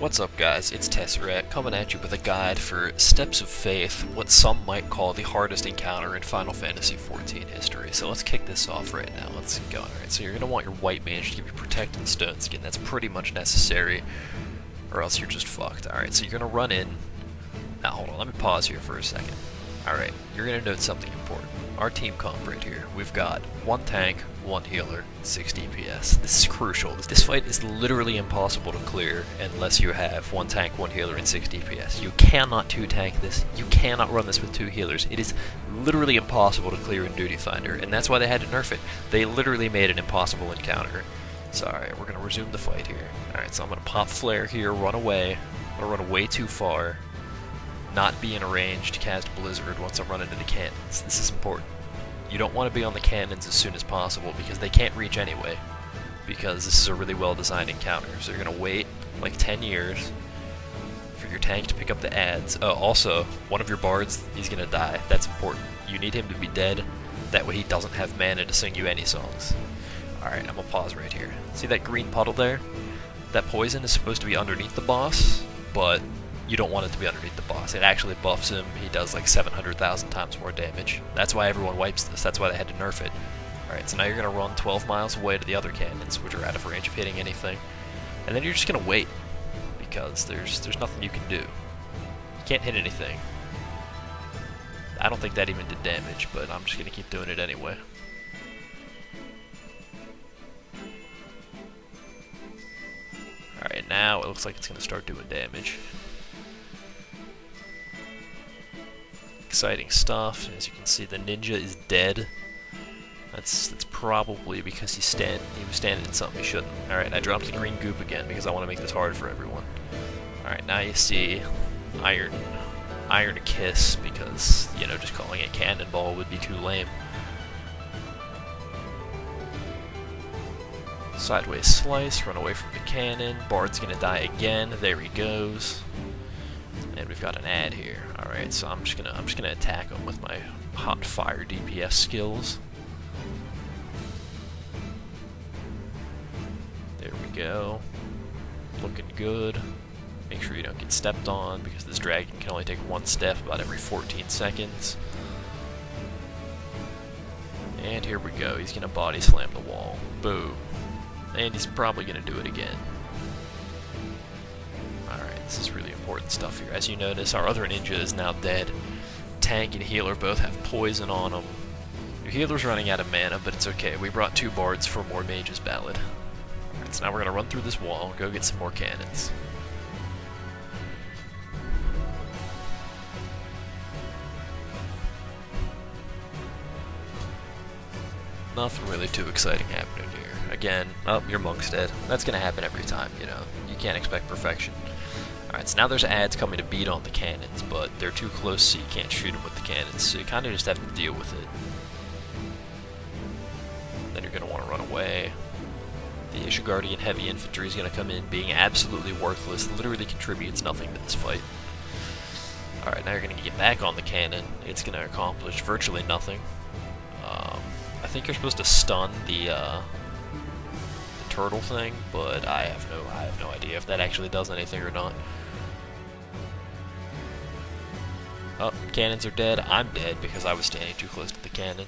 What's up guys, it's Tesseract coming at you with a guide for Steps of Faith, what some might call the hardest encounter in Final Fantasy XIV history. So let's kick this off right now, let's go. Alright, so you're going to want your white mage to give you Protected Stone Skin, that's pretty much necessary, or else you're just fucked. Alright, so you're going to run in, now hold on, let me pause here for a second. Alright, you're going to note something important. Our team comp right here, we've got one tank, one healer, 6 DPS. This is crucial. This fight is literally impossible to clear unless you have one tank, one healer, and 6 DPS. You cannot 2-tank this. You cannot run this with 2 healers. It is literally impossible to clear in Duty Finder, and that's why they had to nerf it. They literally made an impossible encounter. So alright, we're going to resume the fight here. Alright, so I'm going to pop flare here, run away. I'm going to run way too far. Not be in a range to cast Blizzard once I'm running into the cannons. This is important. You don't want to be on the cannons as soon as possible because they can't reach anyway, because this is a really well designed encounter. So you're going to wait like 10 years for your tank to pick up the adds. Oh, also, one of your bards, he's going to die. That's important. You need him to be dead, that way he doesn't have mana to sing you any songs. Alright, I'm going to pause right here. See that green puddle there? That poison is supposed to be underneath the boss, but you don't want it to be underneath the boss. It actually buffs him. He does like 700,000 times more damage. That's why everyone wipes this. That's why they had to nerf it. Alright, so now you're going to run 12 miles away to the other cannons, which are out of range of hitting anything. And then you're just going to wait, because there's nothing you can do. You can't hit anything. I don't think that even did damage, but I'm just going to keep doing it anyway. Alright, now it looks like it's going to start doing damage. Exciting stuff. As you can see, the ninja is dead. That's probably because he was standing in something he shouldn't. Alright, I dropped the green goop again because I want to make this hard for everyone. Alright, now you see Iron Kiss, because, you know, just calling it Cannonball would be too lame. Sideways slice, run away from the cannon. Bard's gonna die again. There he goes. And we've got an ad here. Alright, so I'm just gonna attack him with my hot fire DPS skills. There we go. Looking good. Make sure you don't get stepped on, because this dragon can only take one step about every 14 seconds. And here we go. He's gonna body slam the wall. Boom. And he's probably gonna do it again. Alright, this is really important stuff here. As you notice, our other ninja is now dead. Tank and healer both have poison on them. Your healer's running out of mana, but it's okay. We brought 2 bards for more Mage's Ballad. Alright, so now we're gonna run through this wall and go get some more cannons. Nothing really too exciting happening here. Again, oh, your monk's dead. That's gonna happen every time, you know. You can't expect perfection. Alright, so now there's ads coming to beat on the cannons, but they're too close so you can't shoot them with the cannons, so you kinda just have to deal with it. Then you're gonna wanna run away. The Issue Guardian Heavy Infantry is gonna come in being absolutely worthless, literally contributes nothing to this fight. Alright, now you're gonna get back on the cannon. It's gonna accomplish virtually nothing. I think you're supposed to stun the turtle thing, but I have no idea if that actually does anything or not. Oh, cannons are dead. I'm dead because I was standing too close to the cannon.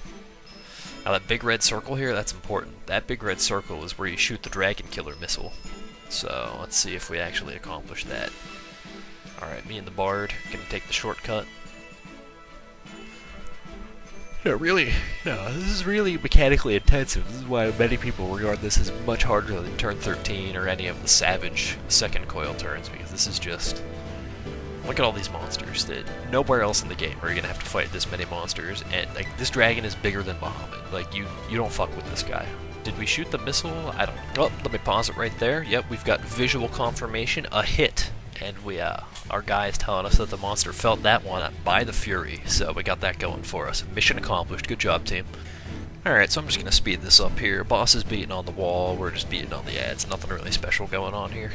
Now that big red circle here, that's important. That big red circle is where you shoot the Dragon Killer missile. So let's see if we actually accomplish that. Alright, me and the Bard gonna take the shortcut. Really, no, this is really mechanically intensive. This is why many people regard this as much harder than turn 13 or any of the Savage second coil turns, because this is just... Look at all these monsters that nowhere else in the game are you gonna have to fight this many monsters, and like this dragon is bigger than Bahamut. Like you don't fuck with this guy. Did we shoot the missile? I don't. Oh, let me pause it right there. Yep, we've got visual confirmation, a hit, and we our guy is telling us that the monster felt that one by the Fury, so we got that going for us. Mission accomplished. Good job, team. Alright, so I'm just gonna speed this up here. Boss is beating on the wall. We're just beating on the ads. Nothing really special going on here.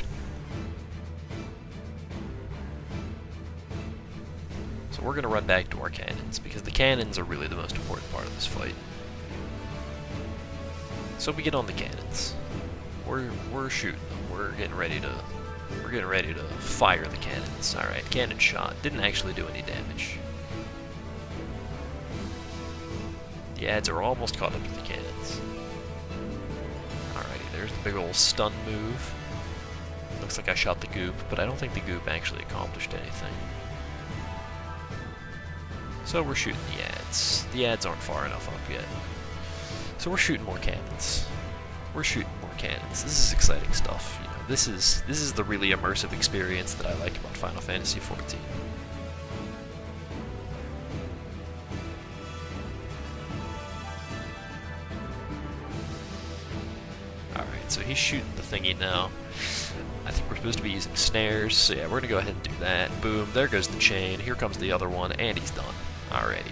So we're going to run back to our cannons, because the cannons are really the most important part of this fight. So we get on the cannons. We're shooting them. We're getting ready to We're getting ready to fire the cannons. Alright, cannon shot. Didn't actually do any damage. The ads are almost caught up to the cannons. Alrighty, there's the big old stun move. Looks like I shot the goop, but I don't think the goop actually accomplished anything. So we're shooting the ads. The ads aren't far enough up yet. So we're shooting more cannons. We're shooting more cannons. This is exciting stuff. You know, this is the really immersive experience that I like about Final Fantasy XIV. Alright, so he's shooting the thingy now. I think we're supposed to be using snares, so yeah, we're gonna go ahead and do that. Boom, there goes the chain, here comes the other one, and he's done. Alrighty.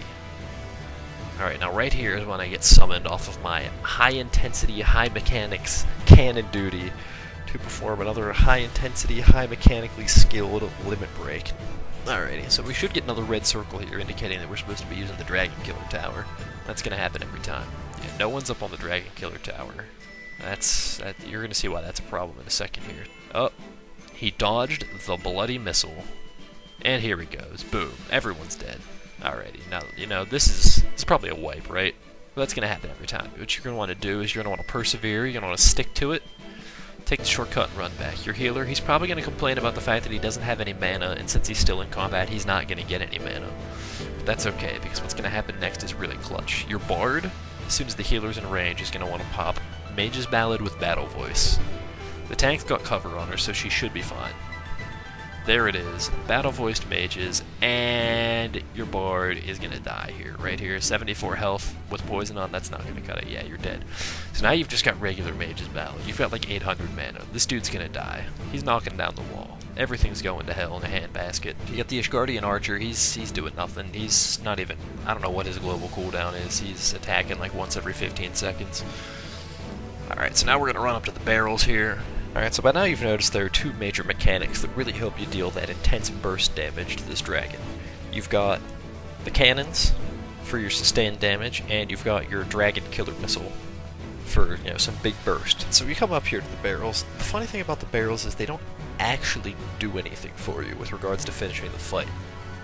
Alright, now right here is when I get summoned off of my high-intensity, high-mechanics cannon duty to perform another high-intensity, high-mechanically skilled limit break. Alrighty, so we should get another red circle here indicating that we're supposed to be using the Dragon Killer Tower. That's gonna happen every time. Yeah, no one's up on the Dragon Killer Tower. You're gonna see why that's a problem in a second here. Oh, he dodged the bloody missile. And here he goes. Boom. Everyone's dead. Alrighty, now, you know, this is probably a wipe, right? But that's gonna happen every time. What you're gonna want to do is you're gonna want to persevere, you're gonna want to stick to it, take the shortcut and run back. Your healer, he's probably gonna complain about the fact that he doesn't have any mana, and since he's still in combat, he's not gonna get any mana. But that's okay, because what's gonna happen next is really clutch. Your bard, as soon as the healer's in range, is gonna want to pop Mage's Ballad with Battle Voice. The tank's got cover on her, so she should be fine. There it is, battle voiced mages, and your bard is gonna die here, right here. 74 health with poison on, that's not gonna cut it. Yeah, you're dead. So now you've just got regular mage's battle. You've got like 800 mana. This dude's gonna die. He's knocking down the wall. Everything's going to hell in a handbasket. You got the Ishgardian Archer, he's doing nothing. He's not even, I don't know what his global cooldown is. He's attacking like once every 15 seconds. Alright, so now we're gonna run up to the barrels here. Alright, so by now you've noticed there are two major mechanics that really help you deal that intense burst damage to this dragon. You've got the cannons for your sustained damage, and you've got your Dragon Killer Missile for, you know, some big burst. So you come up here to the barrels. The funny thing about the barrels is they don't actually do anything for you with regards to finishing the fight.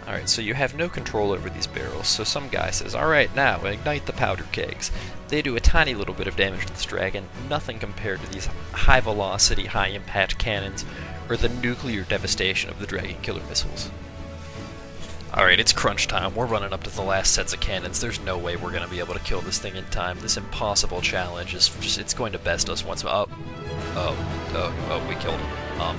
Alright, so you have no control over these barrels, so some guy says, alright, now ignite the powder kegs. They do a tiny little bit of damage to this dragon, nothing compared to these high velocity, high impact cannons, or the nuclear devastation of the Dragon Killer missiles. Alright, it's crunch time. We're running up to the last sets of cannons. There's no way we're going to be able to kill this thing in time. This impossible challenge is just, it's going to best us once. Oh, we killed him.